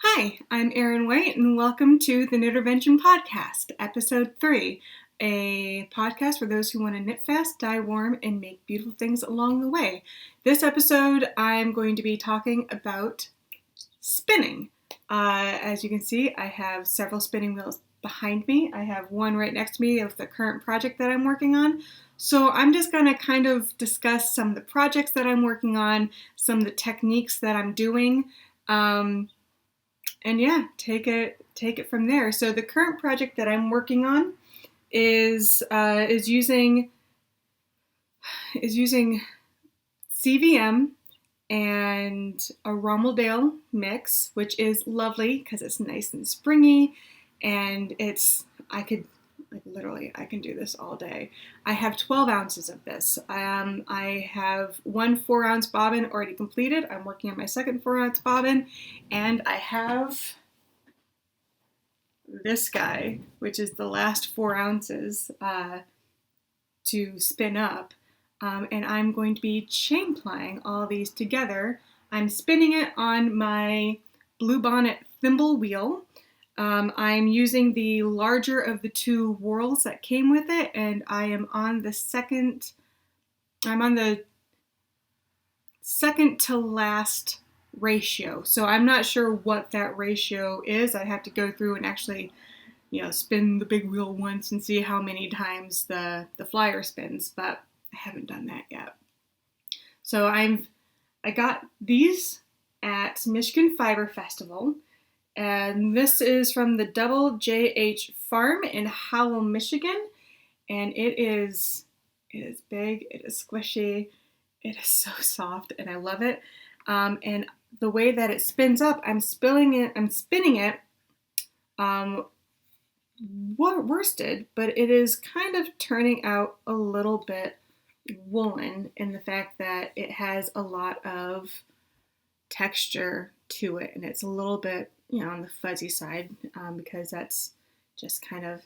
Hi, I'm Erin White, and welcome to the TheKnittervention Podcast, Episode 3, a podcast for those who want to knit fast, dye warm, and make beautiful things along the way. This episode, I'm going to be talking about spinning. As you can see, I have several spinning wheels behind me. I have one right next to me of the current project that I'm working on. So I'm just going to kind of discuss some of the projects that I'm working on, some of the techniques that I'm doing, and yeah, take it from there. So the current project that I'm working on is using CVM and a Rommeldale mix, which is lovely because it's nice and springy, and I can do this all day. I have 12 ounces of this. I have one 4-ounce bobbin already completed. I'm working on my second 4-ounce bobbin, and I have this guy, which is the last 4 ounces to spin up. And I'm going to be chain plying all these together. I'm spinning it on my Bluebonnet thimble wheel. I'm using the larger of the two whorls that came with it, and I'm on the second to last ratio. So I'm not sure what that ratio is. I have to go through and actually, spin the big wheel once and see how many times the flyer spins, but I haven't done that yet. So I got these at Michigan Fiber Festival. And this is from the Double JH Farm in Howell, Michigan. And it is big, it is squishy, it is so soft, and I love it. And the way that it spins up, I'm spinning it worsted, but it is kind of turning out a little bit woolen in the fact that it has a lot of texture to it, and it's a little bit on the fuzzy side because that's just kind of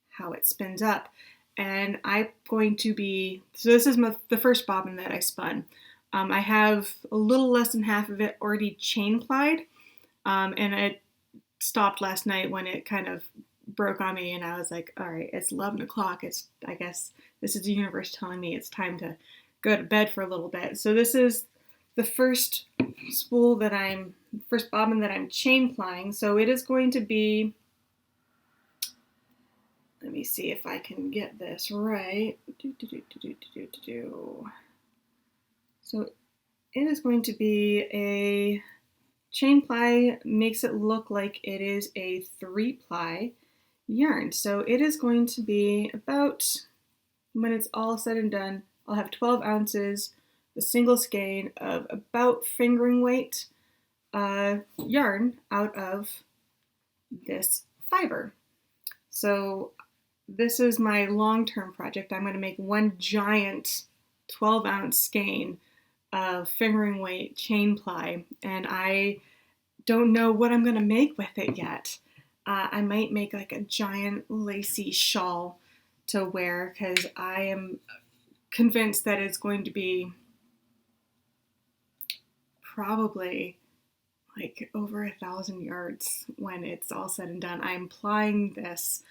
how it spins up. And I'm going to be, so this is the first bobbin that I spun. I have a little less than half of it already chain plied, and it stopped last night when it kind of broke on me, and I was like, all right, it's 11 o'clock. I guess this is the universe telling me it's time to go to bed for a little bit. So this is the first bobbin that I'm chain plying. So it is going to be, let me see if I can get this right. So it is going to be a chain ply, makes it look like it is a 3-ply yarn. So it is going to be about, when it's all said and done, I'll have 12 ounces, the single skein of about fingering weight yarn out of this fiber. So this is my long-term project. I'm going to make one giant 12-ounce skein of fingering weight chain ply, and I don't know what I'm going to make with it yet. I might make like a giant lacy shawl to wear because I am convinced that it's going to be probably like over 1,000 yards when it's all said and done. I'm plying this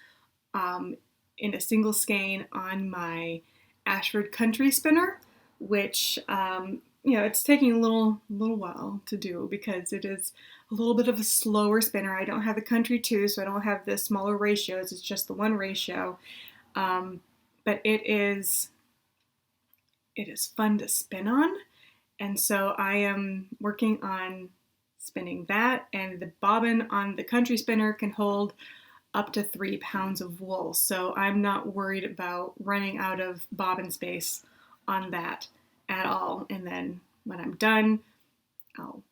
in a single skein on my Ashford Country spinner, which it's taking a little while to do because it is a little bit of a slower spinner. I don't have the Country 2, so I don't have the smaller ratios. It's just the one ratio, but it is fun to spin on. And so I am working on spinning that, and the bobbin on the Country spinner can hold up to 3 pounds of wool. So I'm not worried about running out of bobbin space on that at all. And then when I'm done, I'll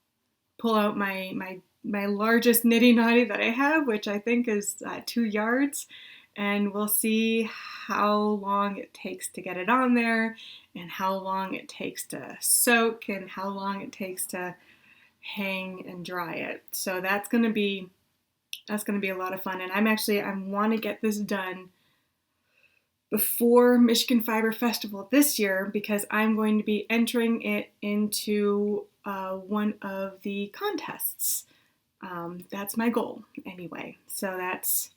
pull out my largest nitty knotty that I have, which I think is 2 yards, and we'll see how long it takes to get it on there, and how long it takes to soak, and how long it takes to hang and dry it. So that's going to be a lot of fun, and I want to get this done before Michigan Fiber Festival this year because I'm going to be entering it into one of the contests That's my goal anyway. So that's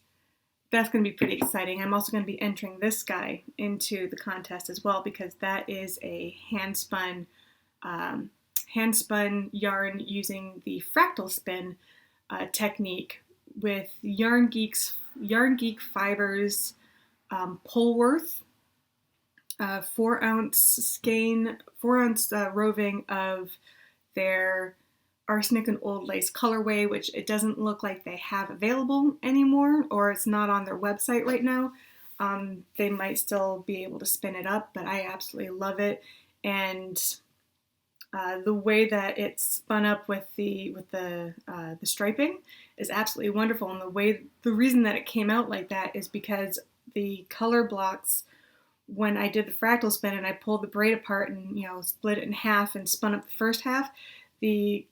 going to be pretty exciting. I'm also going to be entering this guy into the contest as well, because that is a hand spun yarn using the Fractal Spin technique with Yarn Geek Fibers Polworth 4-ounce skein, 4-ounce roving of their Arsenic and Old Lace colorway, which it doesn't look like they have available anymore, or it's not on their website right now. They might still be able to spin it up, but I absolutely love it. And the way that it's spun up with the striping is absolutely wonderful. And the reason that it came out like that is because the color blocks, when I did the fractal spin and I pulled the braid apart and split it in half and spun up the first half, the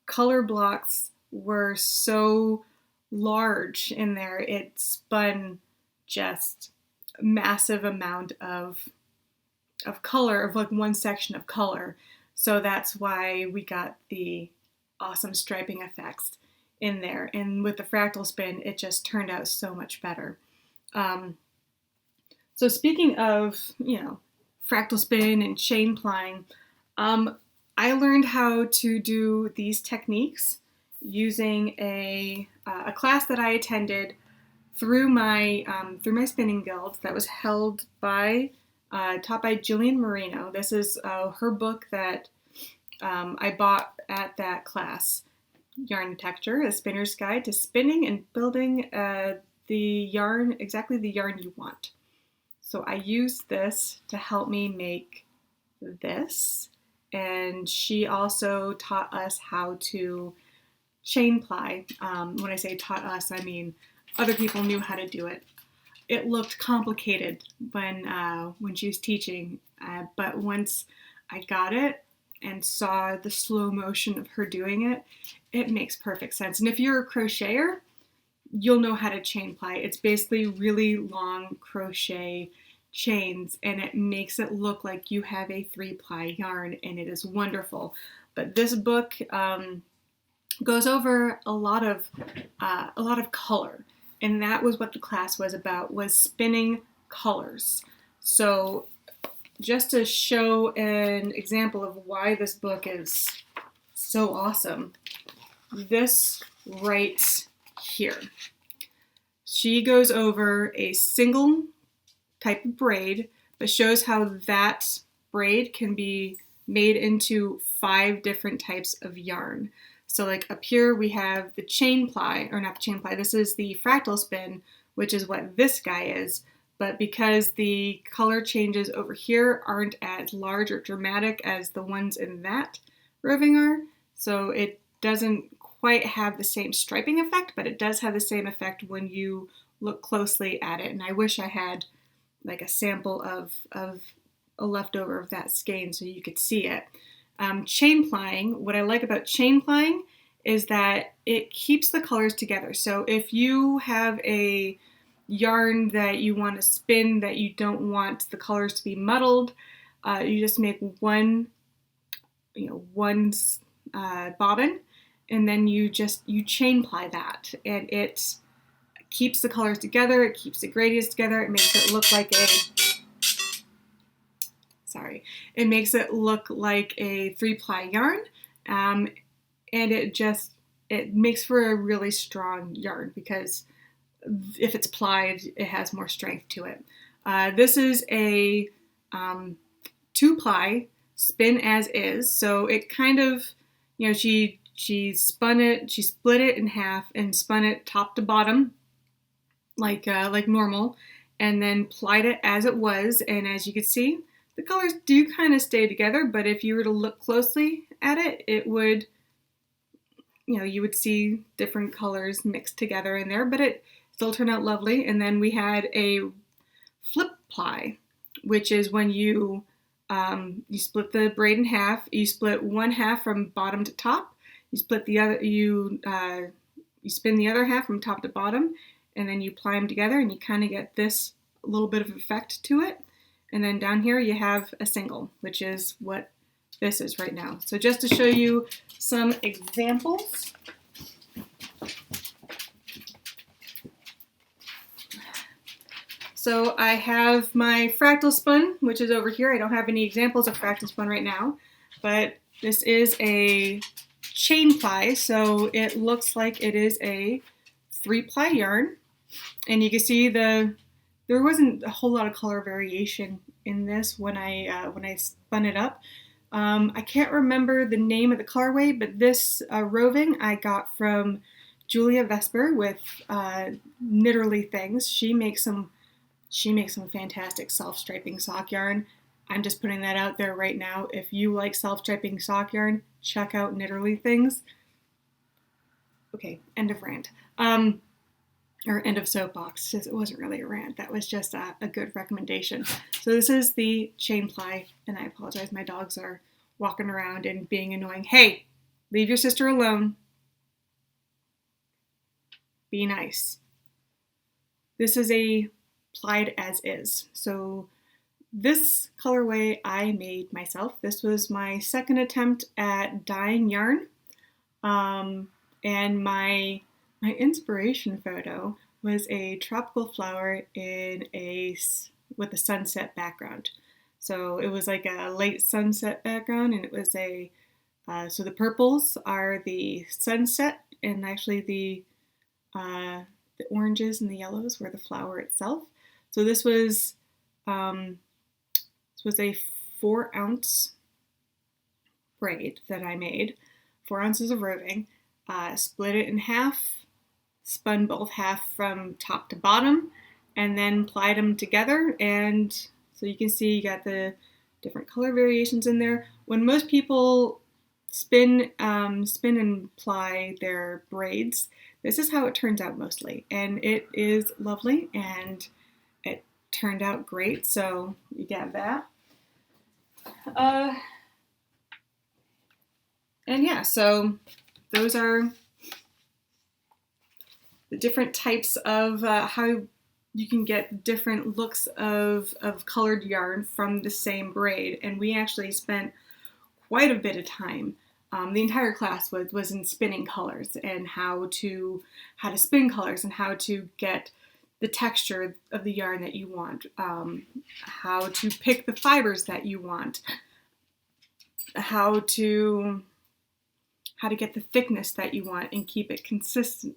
color blocks were so large in there, it spun just a massive amount of color, of like one section of color. So that's why we got the awesome striping effects in there. And with the fractal spin, it just turned out so much better. So speaking of, fractal spin and chain plying, I learned how to do these techniques using a class that I attended through my spinning guild that was held by taught by Jillian Marino. This is her book that I bought at that class, Yarn Texture: A Spinner's Guide to Spinning and Building exactly the yarn you want. So I used this to help me make this, and she also taught us how to chain ply. When I say taught us, I mean other people knew how to do it. It looked complicated when she was teaching, but once I got it and saw the slow motion of her doing it, it makes perfect sense. And if you're a crocheter, you'll know how to chain ply. It's basically really long crochet chains, and it makes it look like you have a 3-ply yarn, and it is wonderful. But this book goes over a lot of color, and that was what the class was about, was spinning colors. So just to show an example of why this book is so awesome, this right here. She goes over a single type of braid, but shows how that braid can be made into 5 different types of yarn. So like up here we have the chain ply, or not the chain ply, this is the fractal spin, which is what this guy is. But because the color changes over here aren't as large or dramatic as the ones in that roving are, so it doesn't quite have the same striping effect, but it does have the same effect when you look closely at it. And I wish I had like a sample of a leftover of that skein so you could see it. Chain plying, what I like about chain plying is that it keeps the colors together. So if you have a yarn that you want to spin that you don't want the colors to be muddled, you just make one bobbin, and then you chain ply that, and it keeps the colors together, it keeps the gradients together, it makes it look like a 3-ply yarn, and it makes for a really strong yarn, because if it's plied, it has more strength to it. This is a 2-ply spin as is, so it kind of, she split it in half and spun it top to bottom, like normal, and then plied it as it was. And as you can see, the colors do kind of stay together, but if you were to look closely at it, it would, you would see different colors mixed together in there, but it still turned out lovely. And then we had a flip ply, which is when you split the braid in half. You split one half from bottom to top. You split the other. You spin the other half from top to bottom, and then you ply them together, and you kind of get this little bit of effect to it. And then down here you have a single, which is what this is right now. So just to show you some examples, So I have my Fractal Spin, which is over here. I don't have any examples of Fractal Spin right now, but this is a chain ply, so it looks like it is a 3-ply yarn. And you can see there wasn't a whole lot of color variation in this when I spun it up. I can't remember the name of the colorway, but this roving I got from Julia Vesper with Knitterly Things. She makes some fantastic self-striping sock yarn. I'm just putting that out there right now. If you like self-striping sock yarn, check out Knitterly Things. Okay, end of rant. Or end of soapbox. It wasn't really a rant. That was just a good recommendation. So this is the chain ply, and I apologize. My dogs are walking around and being annoying. Hey, leave your sister alone. Be nice. This is a plied as is. So this colorway I made myself. This was my second attempt at dyeing yarn. And my inspiration photo was a tropical flower with a sunset background. So it was like a late sunset background, and it was so the purples are the sunset, and actually the oranges and the yellows were the flower itself. So this was a 4-ounce braid that I made, 4 ounces of roving, split it in half, spun both half from top to bottom, and then plied them together. And so you can see you got the different color variations in there. When most people spin and ply their braids, this is how it turns out mostly, and it is lovely, and it turned out great. So you get that. And yeah, so those are the different types of how you can get different looks of colored yarn from the same braid. And we actually spent quite a bit of time. The entire class was in spinning colors and how to spin colors and how to get the texture of the yarn that you want, how to pick the fibers that you want, how to get the thickness that you want and keep it consistent,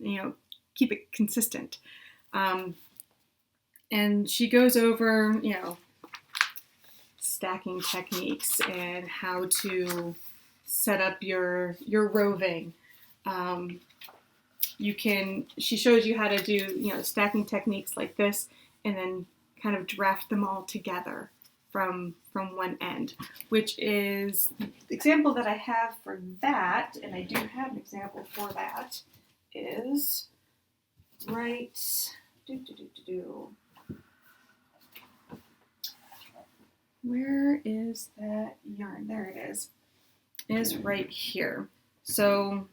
and she goes over, stacking techniques and how to set up your roving. She shows you how to do, stacking techniques like this, and then kind of draft them all together from one end, which is the example that I have for that, and I do have an example for that, is right, where is that yarn? There it is. It is right here. So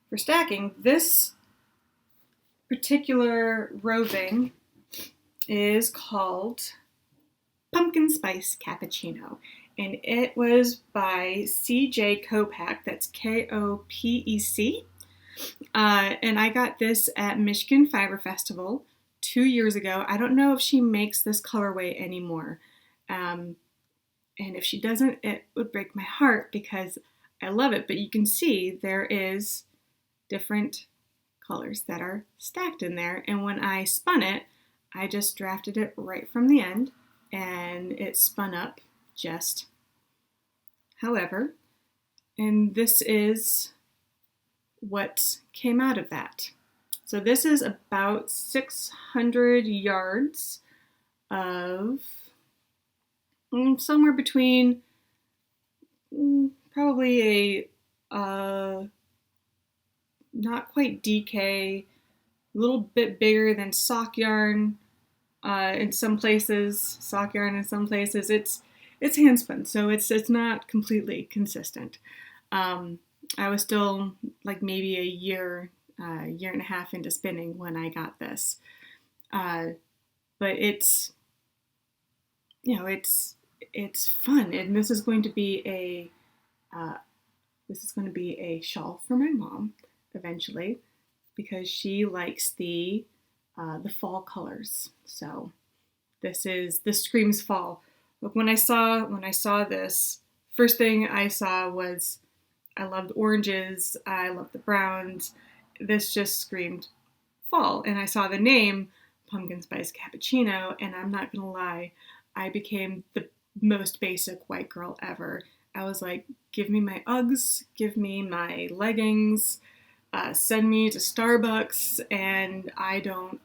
for stacking, this particular roving is called Pumpkin Spice Cappuccino, and it was by C.J. Kopec. That's K-O-P-E-C. And I got this at Michigan Fiber Festival 2 years ago. I don't know if she makes this colorway anymore. And if she doesn't, it would break my heart because I love it. But you can see there is different colors that are stacked in there. And when I spun it, I just drafted it right from the end, and it spun up just however. And this is what came out of that. So this is about 600 yards of somewhere between probably a not quite DK, a little bit bigger than sock yarn in some places, sock yarn in some places. It's hand spun, so it's not completely consistent. I was still like maybe a year and a half into spinning when I got this, but it's fun, and this is going to be a shawl for my mom eventually, because she likes the the fall colors. So this screams fall. Look, when I saw this, first thing I saw was I loved oranges, I loved the browns. This just screamed fall. And I saw the name Pumpkin Spice Cappuccino, and I'm not gonna lie, I became the most basic white girl ever. I was like, give me my Uggs, give me my leggings, send me to Starbucks, and I don't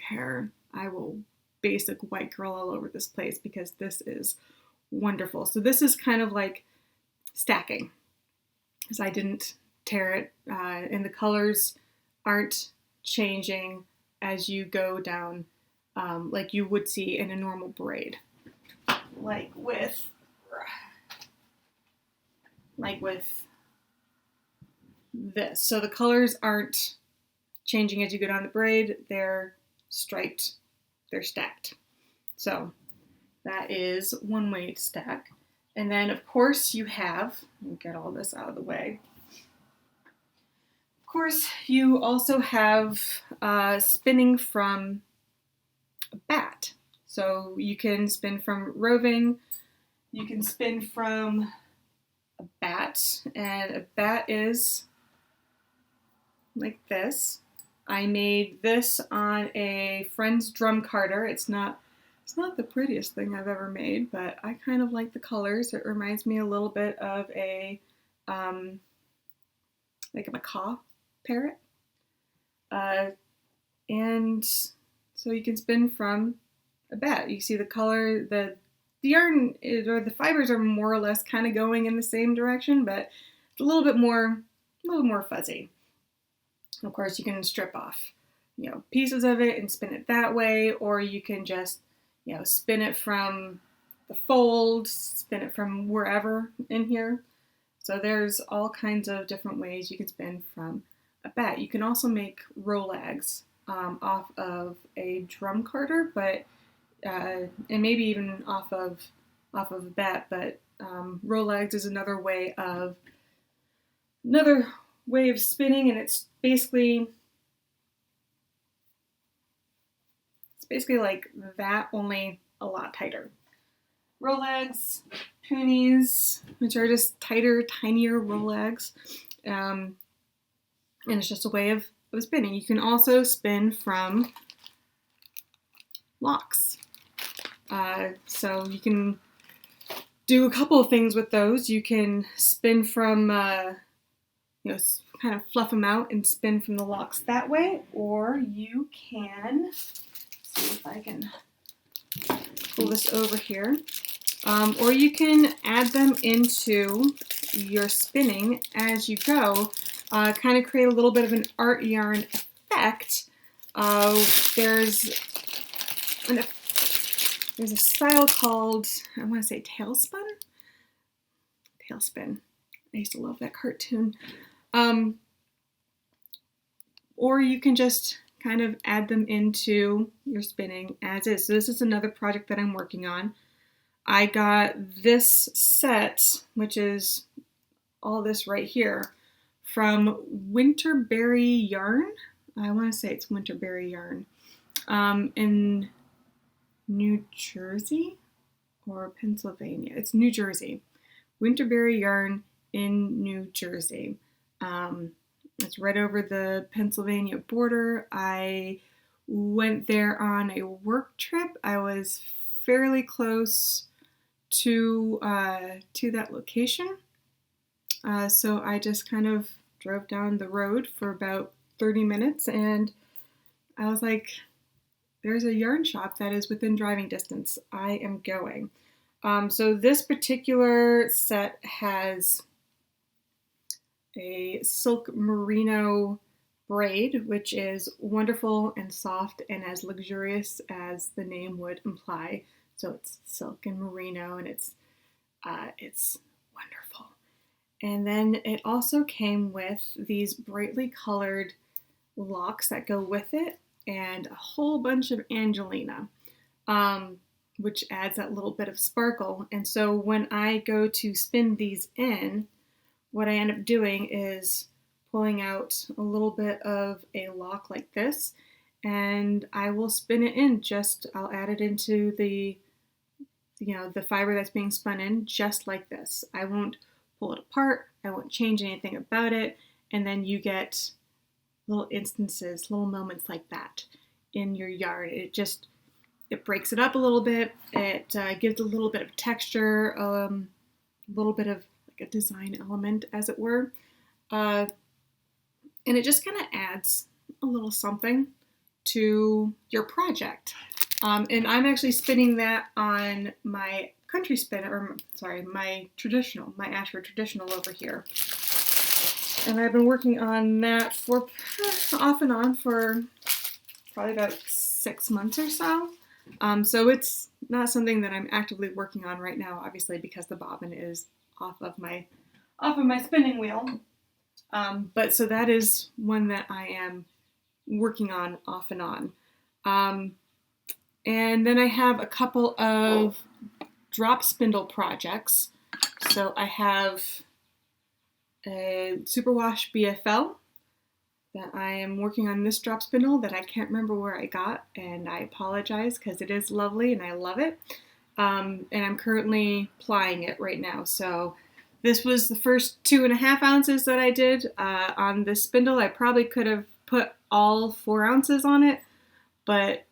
care. I will basic white girl all over this place because this is wonderful. So this is kind of like stacking, because I didn't tear it, and the colors aren't changing as you go down, like you would see in a normal braid, like with this. So the colors aren't changing as you go down the braid. They're striped, they're stacked. So that is one way to stack. And then of course you have, let me get all this out of the way. Of course you also have spinning from a bat. So you can spin from roving, you can spin from a bat, and a bat is like this. I made this on a friend's drum carder. It's not the prettiest thing I've ever made, but I kind of like the colors. It reminds me a little bit of a like a macaw parrot. And so you can spin from a bat. You see the color, the yarn or the fibers are more or less kind of going in the same direction, but it's a little more fuzzy. Of course, you can strip off, pieces of it and spin it that way, or you can just, spin it from the fold, spin it from wherever in here. So there's all kinds of different ways you can spin from a bat. You can also make rolags off of a drum carder, but and maybe even off of a bat. But rolags is another way of spinning, and it's basically like that, only a lot tighter. Rolags, poonies, which are just tighter, tinier rolags, and it's just a way of spinning. You can also spin from locks. So you can do a couple of things with those. You can spin from, kind of fluff them out and spin from the locks that way, or you can, see if I can pull this over here, or you can add them into your spinning as you go, kind of create a little bit of an art yarn effect. There's a style called, I want to say Tailspin. I used to love that cartoon. Or you can just kind of add them into your spinning as is. So this is another project that I'm working on. I got this set, which is all this right here, from Winterberry Yarn. I want to say it's Winterberry Yarn. In New Jersey or Pennsylvania. It's New Jersey. Winterberry Yarn in New Jersey. It's right over the Pennsylvania border. I went there on a work trip. I was fairly close to that location. So I just kind of drove down the road for about 30 minutes, and I was like, there's a yarn shop that is within driving distance. I am going. So this particular set has a silk merino braid, which is wonderful and soft and as luxurious as the name would imply. So it's silk and merino, and it's wonderful. And then it also came with these brightly colored locks that go with it, and a whole bunch of Angelina, which adds that little bit of sparkle. And so when I go to spin these in, what I end up doing is pulling out a little bit of a lock like this and I will spin it in. I'll add it into the fiber that's being spun in just like this. I won't pull it apart. I won't change anything about it. And then you get little instances, little moments like that in your yarn. It breaks it up a little bit. It gives a little bit of texture, a little bit of like a design element, as it were. And it just kind of adds a little something to your project. And I'm actually spinning that on my country spinner, my Ashford traditional over here. And I've been working on that for off and on for probably about 6 months or so. So it's not something that I'm actively working on right now, obviously, because the bobbin is off of my spinning wheel. But so that is one that I am working on off and on. And then I have a couple of drop spindle projects. So I have a Superwash BFL that I am working on this drop spindle that I can't remember where I got, and I apologize because it is lovely and I love it. And I'm currently plying it right now. So this was the first 2.5 ounces that I did on this spindle. I probably could have put all 4 ounces on it, but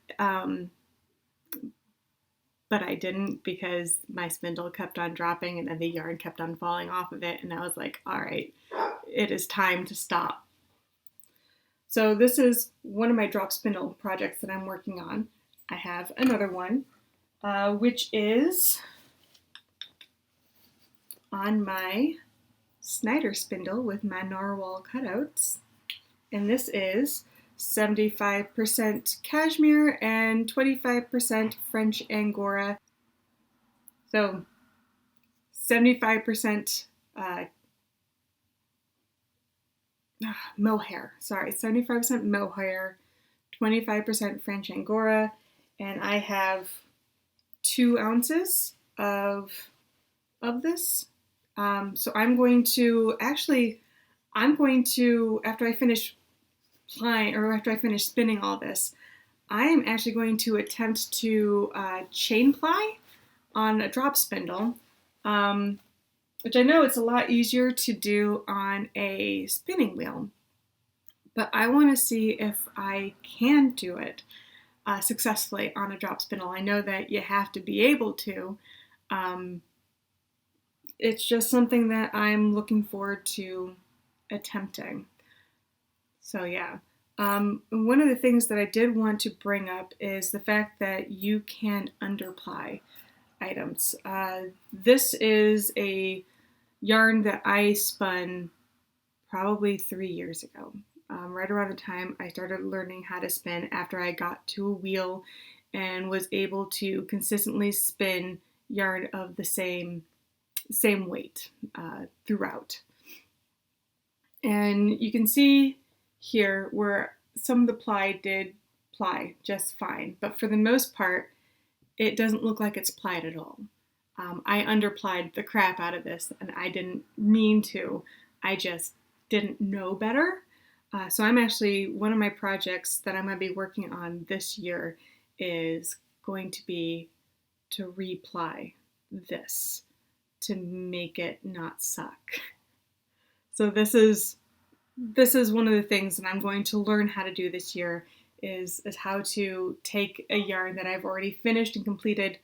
I didn't because my spindle kept on dropping and then the yarn kept on falling off of it, and I was like, all right, it is time to stop. So this is one of my drop spindle projects that I'm working on. I have another one, which is on my Snyder spindle with my narwhal cutouts. And this is 75% cashmere and 25% French Angora. So 75% mohair. 75% mohair, 25% French Angora, and I have 2 ounces of this. So I'm going to after I finish spinning all this, I am actually going to attempt to chain ply on a drop spindle, which I know it's a lot easier to do on a spinning wheel, but I want to see if I can do it successfully on a drop spindle. I know that you have to be able to. It's just something that I'm looking forward to attempting. So yeah. One of the things that I did want to bring up is the fact that you can underply items. This is a yarn that I spun probably 3 years ago, right around the time I started learning how to spin after I got to a wheel and was able to consistently spin yarn of the same weight throughout. And you can see here where some of the ply did ply just fine, but for the most part, it doesn't look like it's plied at all. I underplied the crap out of this, and I didn't mean to. I just didn't know better. So I'm actually, one of my projects that I'm going to be working on this year is going to be to reply this to make it not suck. So this is one of the things that I'm going to learn how to do this year is how to take a yarn that I've already finished and completed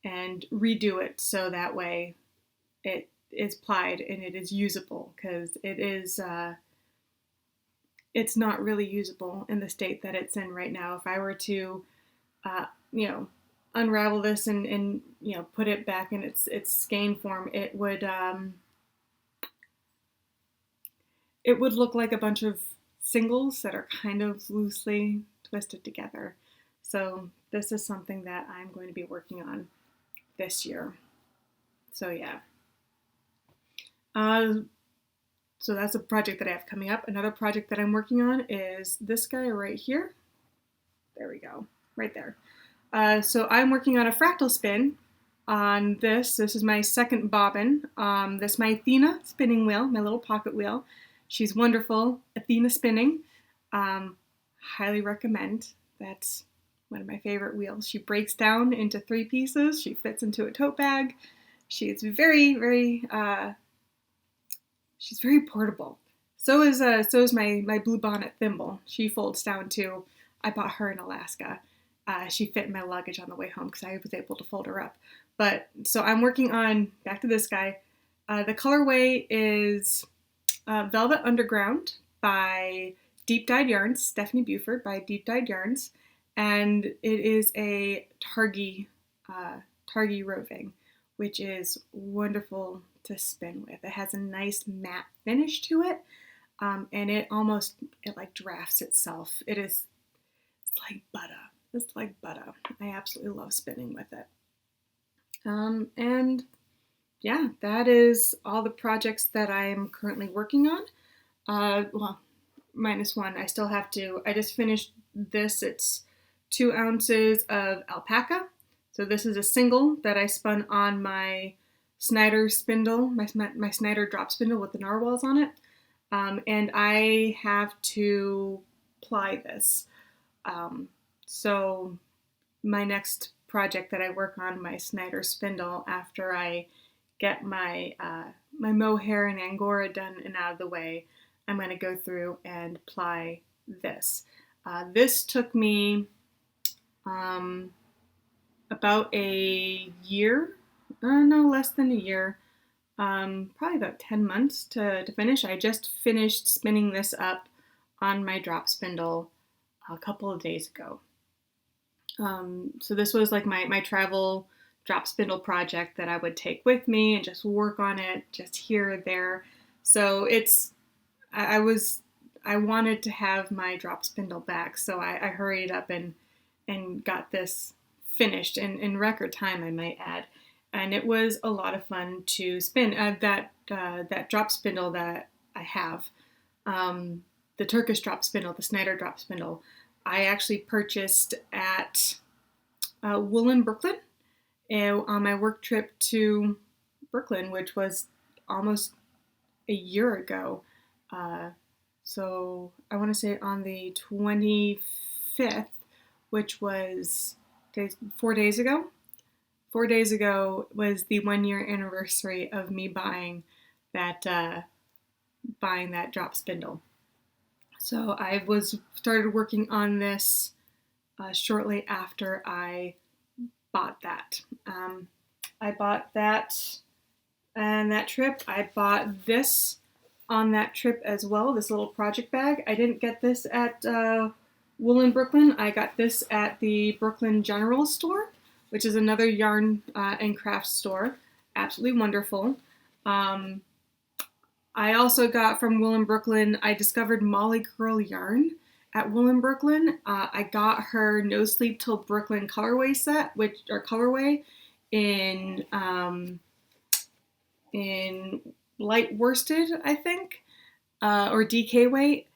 and redo it so that way it is plied and it is usable, because it's not really usable in the state that it's in right now. If I were to unravel this and put it back in its skein form, it would look like a bunch of singles that are kind of loosely twisted together. So this is something that I'm going to be working on this year. So yeah. So that's a project that I have coming up. Another project that I'm working on is this guy right here. There we go, right there. So I'm working on a Fractal Spin on this. This is my second bobbin. This is my Athena spinning wheel, my little pocket wheel. She's wonderful. Athena spinning. Highly recommend That's one of my favorite wheels. She breaks down into 3 pieces. She fits into a tote bag. She's very, very, she's very portable. So is my blue bonnet thimble. She folds down too. I bought her in Alaska. She fit in my luggage on the way home because I was able to fold her up. But so I'm working on, back to this guy. The colorway is Velvet Underground by Deep Dyed Yarns, Stephanie Buford by Deep Dyed Yarns. And it is a Targhee roving, which is wonderful to spin with. It has a nice matte finish to it, and it like drafts itself. It's like butter. It's like butter. I absolutely love spinning with it. And yeah, that is all the projects that I am currently working on. Well, minus one. I just finished this. It's 2 ounces of alpaca. So this is a single that I spun on my Snyder spindle, my Snyder drop spindle with the narwhals on it. And I have to ply this. So my next project that I work on, my Snyder spindle, after I get my my mohair and angora done and out of the way, I'm going to go through and ply this. This took me about a year, no, less than a year, probably about 10 months to finish. I just finished spinning this up on my drop spindle a couple of days ago. So this was like my travel drop spindle project that I would take with me and just work on it just here or there. So I wanted to have my drop spindle back, so I hurried up and got this finished in record time, I might add. And it was a lot of fun to spin. That drop spindle that I have, the Turkish drop spindle, the Snyder drop spindle, I actually purchased at Wool Brooklyn on my work trip to Brooklyn, which was almost a year ago. So I want to say on the 25th, which was 4 days ago. 4 days ago was the 1-year anniversary of me buying that drop spindle. So I started working on this shortly after I bought that. I bought that on that trip. I bought this on that trip as well, this little project bag. I didn't get this at Wool Brooklyn. I got this at the Brooklyn General Store, which is another yarn and craft store. Absolutely wonderful. I also got from Wool Brooklyn, I discovered Molly Curl yarn at Wool Brooklyn. I got her No Sleep Till Brooklyn colorway set, colorway in light worsted, I think, or DK weight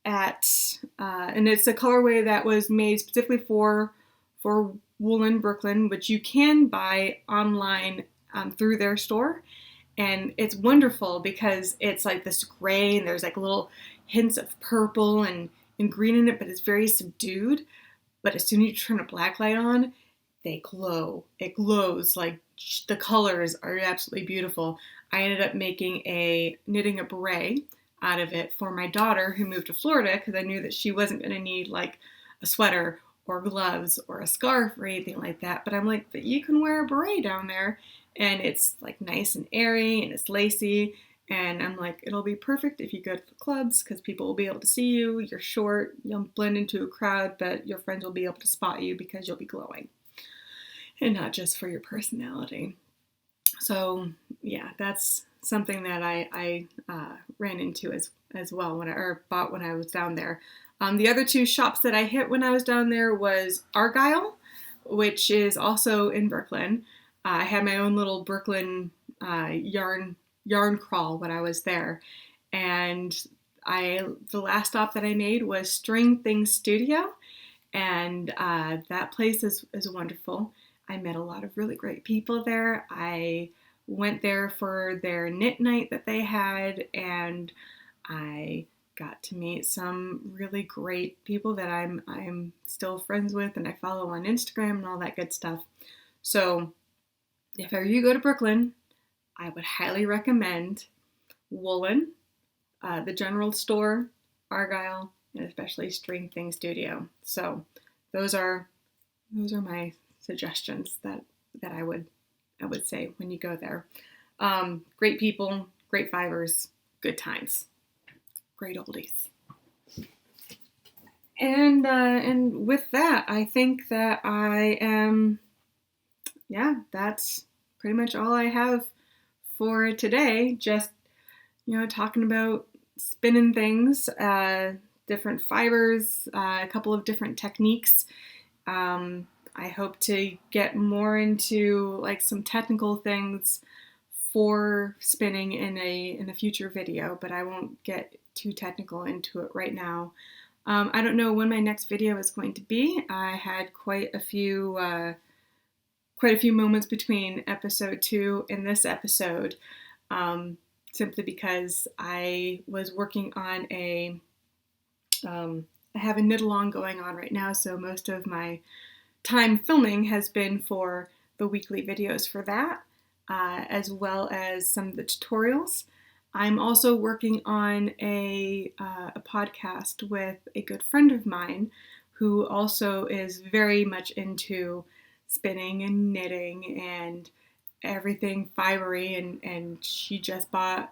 and it's a colorway that was made specifically for Wool Brooklyn, which you can buy online through their store. And it's wonderful because it's like this gray and there's like little hints of purple and green in it, but it's very subdued. But as soon as you turn a black light on, they glow. It glows. Like the colors are absolutely beautiful. I ended up knitting a beret out of it for my daughter who moved to Florida because I knew that she wasn't going to need like a sweater or gloves or a scarf or anything like that. But I'm like, but you can wear a beret down there. And it's like nice and airy and it's lacy. And I'm like, it'll be perfect if you go to the clubs because people will be able to see you. You're short, you'll blend into a crowd, but your friends will be able to spot you because you'll be glowing. And not just for your personality. So yeah, that's something that I ran into as well bought when I was down there. The other 2 shops that I hit when I was down there was Argyle, which is also in Brooklyn. I had my own little Brooklyn yarn crawl when I was there. And the last stop that I made was String Things Studio. And that place is wonderful. I met a lot of really great people there. I went there for their knit night that they had. And I got to meet some really great people that I'm still friends with and I follow on Instagram and all that good stuff. So if ever you go to Brooklyn, I would highly recommend Woolen, the General Store, Argyle, and especially String Thing Studio. So those are my suggestions that I would say when you go there. Great people, great fibers, good times, great oldies. And with that, I think that I am, that's pretty much all I have for today. Just, talking about spinning things, different fibers, a couple of different techniques. I hope to get more into like some technical things for spinning in a future video, but I won't get too technical into it right now. I don't know when my next video is going to be. I had quite a few moments between episode 2 and this episode, simply because I was working on I have a knit along going on right now, so most of my time filming has been for the weekly videos for that, as well as some of the tutorials. I'm also working on a podcast with a good friend of mine who also is very much into spinning and knitting and everything fibery, and she just bought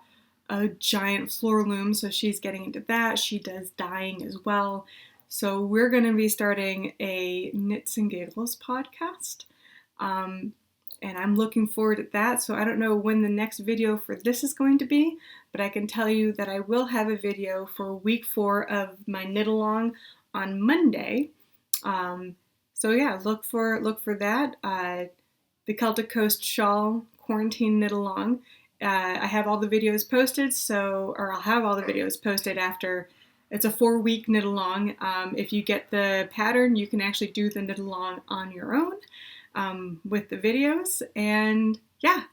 a giant floor loom, so she's getting into that. She does dyeing as well. So we're going to be starting a Knits and Giggles podcast. And I'm looking forward to that. So I don't know when the next video for this is going to be, but I can tell you that I will have a video for week 4 of my knit along on Monday. So yeah, look for that. The Celtic Coast Shawl Quarantine Knit Along. I have all the videos posted, I'll have all the videos posted after. It's a 4-week knit along. If you get the pattern, you can actually do the knit along on your own with the videos. And yeah,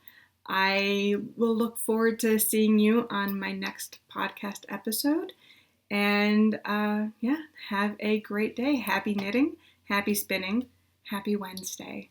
I will look forward to seeing you on my next podcast episode. And have a great day. Happy knitting, happy spinning, happy Wednesday.